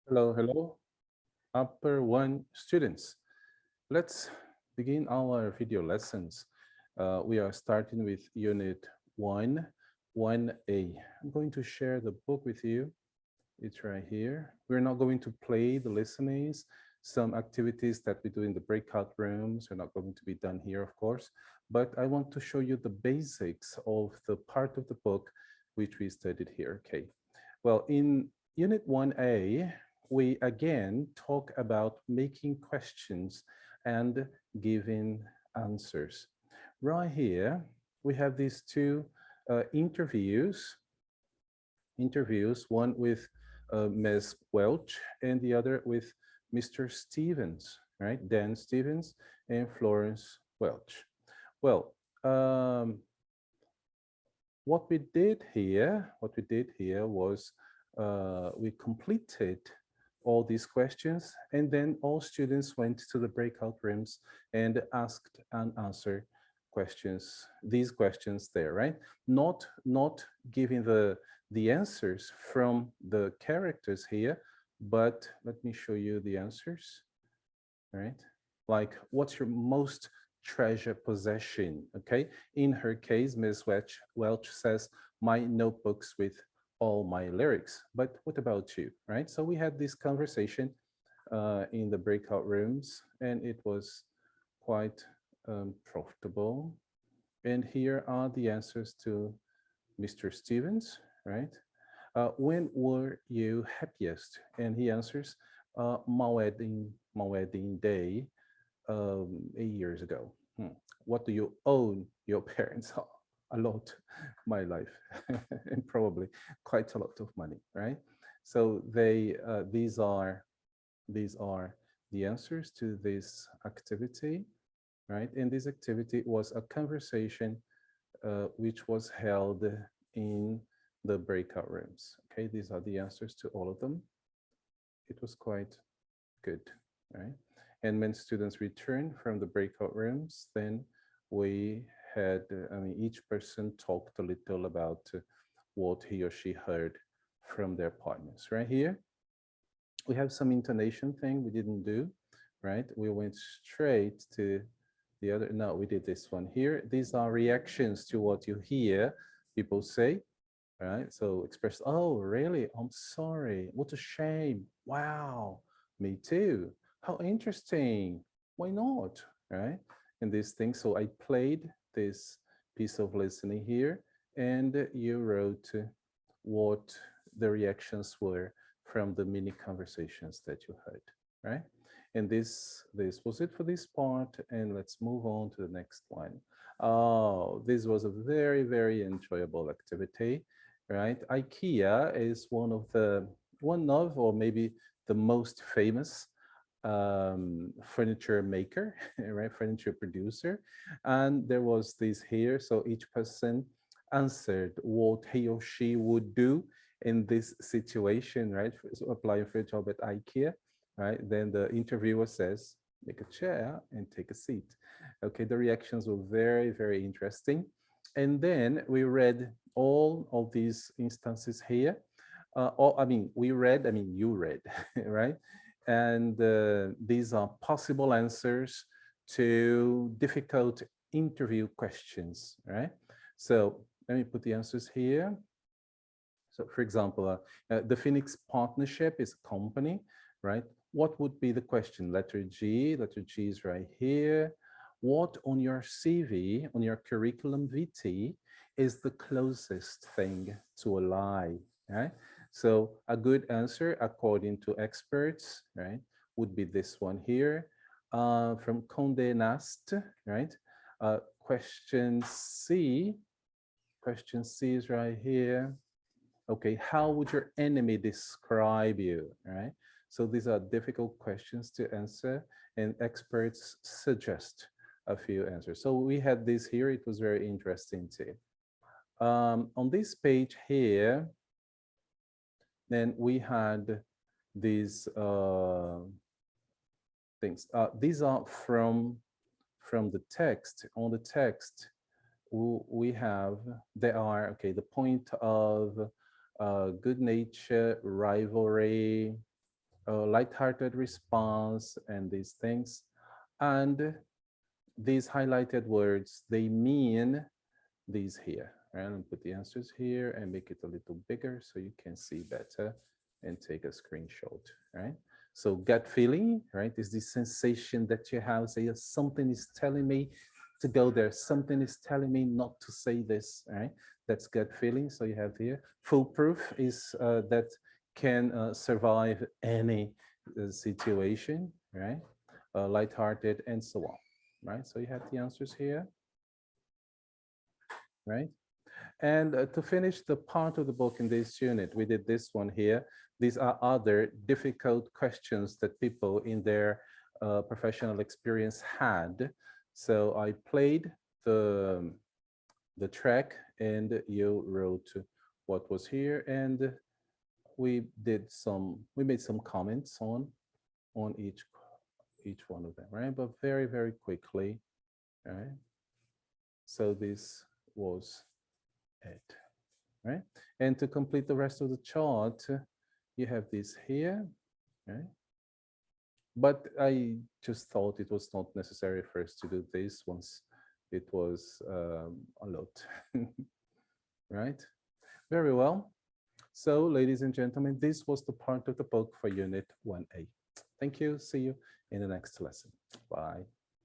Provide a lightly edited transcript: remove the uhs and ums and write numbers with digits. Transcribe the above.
Hello, hello, Upper One students. Let's begin our video lessons. We are starting with Unit 1, 1A. I'm going to share the book with you. It's right here. We're not going to play the listenings. Some activities that we do in the breakout rooms are not going to be done here, of course. But I want to show you the basics of the part of the book which we studied here. Okay. Well, in Unit 1A, we again talk about making questions and giving answers. Right here, we have these two interviews, one with Ms. Welch and the other with Mr. Stevens, right? Dan Stevens and Florence Welch. Well, what we did here was we completed all these questions, and then all students went to the breakout rooms and asked and answered these questions there, right? Not giving the answers from the characters here, but let me show you the answers, right? Like, what's your most treasured possession? Okay, in her case, Ms. Welch says, my notebooks with all my lyrics. But what about you, right? So we had this conversation in the breakout rooms, and it was quite profitable. And here are the answers to Mr. Stevens, right? When were you happiest? And he answers, my wedding day 8 years ago. What do you owe your parents? A lot, my life, and probably quite a lot of money, right? So these are the answers to this activity, right? And this activity was a conversation which was held in the breakout rooms. Okay, these are the answers to all of them. It was quite good, right? And when students returned from the breakout rooms, then we had, each person talked a little about what he or she heard from their partners. Right here, we have some intonation thing we didn't do, right? We went straight to the other, no, we did this one here. These are reactions to what you hear people say, right? So express, oh, really? I'm sorry. What a shame. Wow. Me too. How interesting. Why not? Right? And this thing. So I played this piece of listening here, and you wrote what the reactions were from the mini conversations that you heard, right? And this was it for this part, and let's move on to the next one. Oh, this was a very, very enjoyable activity, right? IKEA is one of, or maybe the most famous furniture maker, right? Furniture producer. And there was this here. So each person answered what he or she would do in this situation, right? So applying for a job at IKEA, right? Then the interviewer says, make a chair and take a seat. Okay, the reactions were very, very interesting. And then we read all of these instances here. We read, you read, right? And these are possible answers to difficult interview questions, right? So let me put the answers here. So for example, the Phoenix Partnership is a company, right? What would be the question? Letter G is right here. What on your CV, on your curriculum vitae, is the closest thing to a lie, right? So a good answer, according to experts, right, would be this one here from Condé Nast, right? Question C is right here. Okay, how would your enemy describe you, right? So these are difficult questions to answer, and experts suggest a few answers. So we had this here, it was very interesting too. On this page here, then we had these things. These are from the text. On the text, we have, there are, okay, the point of good nature, rivalry, lighthearted response and these things. And these highlighted words, they mean these here, right? And put the answers here and make it a little bigger so you can see better and take a screenshot, right? So gut feeling, right, is the sensation that you have, say something is telling me to go there, something is telling me not to say this, right? That's gut feeling. So you have here. Foolproof is that can survive any situation, right? Lighthearted and so on, right? So you have the answers here, right? And to finish the part of the book in this unit, we did this one here. These are other difficult questions that people in their professional experience had. So I played the track and you wrote what was here, and we made some comments on each one of them, right? But very, very quickly, right? So this was it, right? And to complete the rest of the chart, you have this here, right? But I just thought it was not necessary for us to do this once it was a lot, right? Very well. So, ladies and gentlemen, this was the part of the book for Unit 1A. Thank you. See you in the next lesson. Bye.